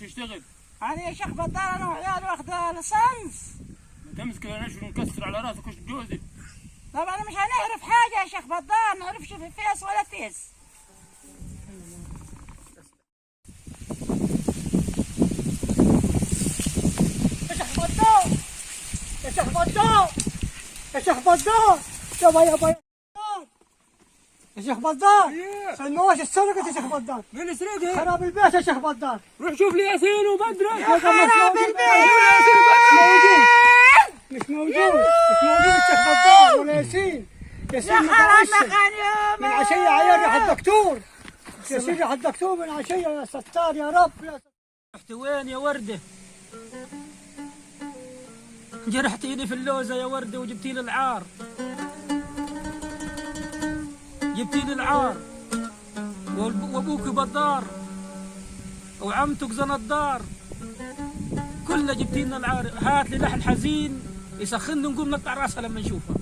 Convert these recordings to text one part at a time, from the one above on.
ايش اشتغل؟ انا يا شيخ بدار انا وعيالي واخذ لسانس. تمسك نشر ونكسر على راسك وش جوزك. طبعا مش هنعرف حاجه يا شيخ بدار، ما نعرفش في فيس ولا فيس. يا شيخ بدار يا شيخ بدار يا شيخ بدار يابا يا شيخ بدار المواشي اتسرقت يا شيخ بدار. مين سرقها؟ خراب البيت يا شيخ بدار. روح شوف لي ياسين وبدري. يا خراب البيت مش موجود يا شيخ بدار ولا ياسين. ياسين من عشية عيال راح الدكتور. ياسين راح الدكتور من عشية. يا ستار يا رب. رحت وين يا وردة؟ جرحتيني في اللوزة يا وردة وجبتي لي العار. جبتي لي العار وابوك بدار وعمتك زندار كلها جبتي لنا العار. هات لي لحن حزين يسخن نقوم نقطع راسها لما نشوفها.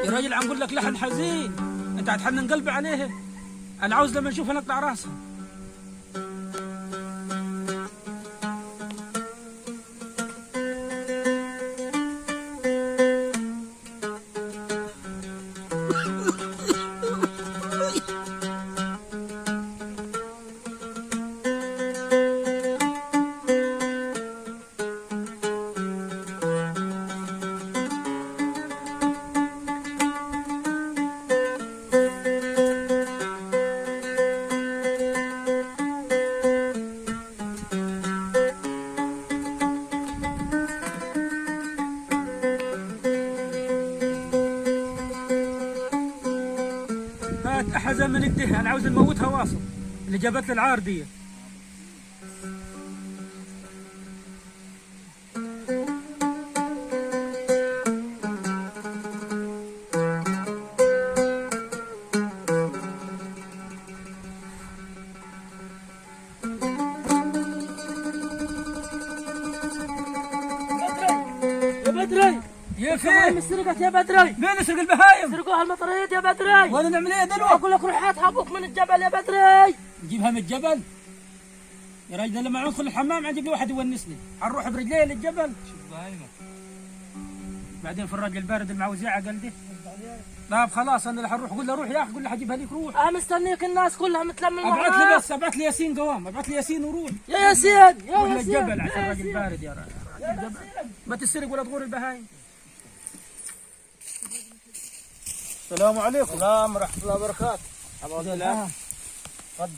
يا راجل عم نقول لك لحن حزين انت هتحنن قلبي عليه. انا عاوز لما نشوفها نقطع راسها. أحزن من كده. أنا عاوز نموتها واصل اللي جابت لي العار دي. يا بدري يا فين؟ سرقت يا بدري. مين يسرق البهايم؟ سرقوها المطريد يا بدري. وانا نعمل ايه دلوقتي؟ اقول لك روح هاتها ابوك من الجبل يا بدري. نجيبها من الجبل؟ يا راجل لما ندخل الحمام عجب لي واحد يونسني، حنروح برجلي للجبل. شوف بهايمك. بعدين في الراجل البارد المعوزيعه قلبي. طيب خلاص انا اللي حنروح. قول له روح يا اخي، قول له حجيبها لك روح. انا مستنيك الناس كلها متلمين ابعث لي بس، ابعث لي ياسين قوام، ابعث لي ياسين وروح. يا ياسين يا روح ياسين للجبل عشان الراجل بارد يا راجل. ما تسرق ولا تغور البهايم. السلام عليكم. السلام ورحمة الله وبركاته. عباد الله. تفضل.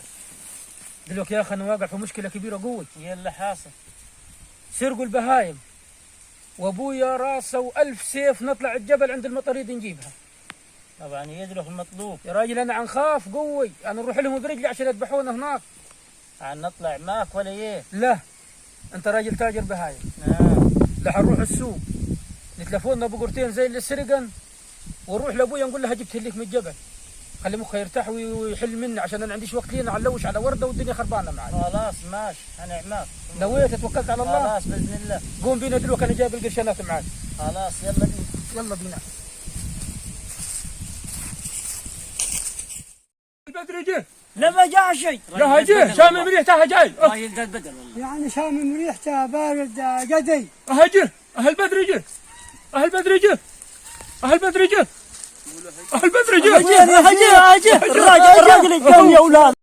دلوقتي يا اخي انا واقع في مشكله كبيره قوي. ايه اللي حاصل؟ سرقوا البهايم وابويا راسه وألف سيف نطلع الجبل عند المطاريد نجيبها. طبعا يدرك المطلوب. يا راجل انا عنخاف قوي، انا نروح لهم برجلي عشان يذبحونا هناك. عن نطلع معك ولا ايه؟ لا انت راجل تاجر بهايم. لا حنروح السوق نتلفونا بقرتين زي اللي سرقن ونروح لابويا نقول لها جبت لك من الجبل. خلي مخه يرتاح ويحل مني عشان انا عنديش وقت لينا علوش على ورده والدنيا خربانه معي. خلاص ماشي انا معك. نويت توكلت على الله. خلاص باذن الله. قوم بينا دلوقتي انا جايب القرشانات معاك. خلاص يلا بينا. يلا بينا. البدري جه. لا ما جاء شيء. لا جه شامم ريحته جاي. راجل ده البدل والله. يعني شامم ريحته بارد قدي. جه اهل بدري جه. اهل بدري جه. اهل بدري جه. اهل بدري جه. الراجل الجن يا اولاد.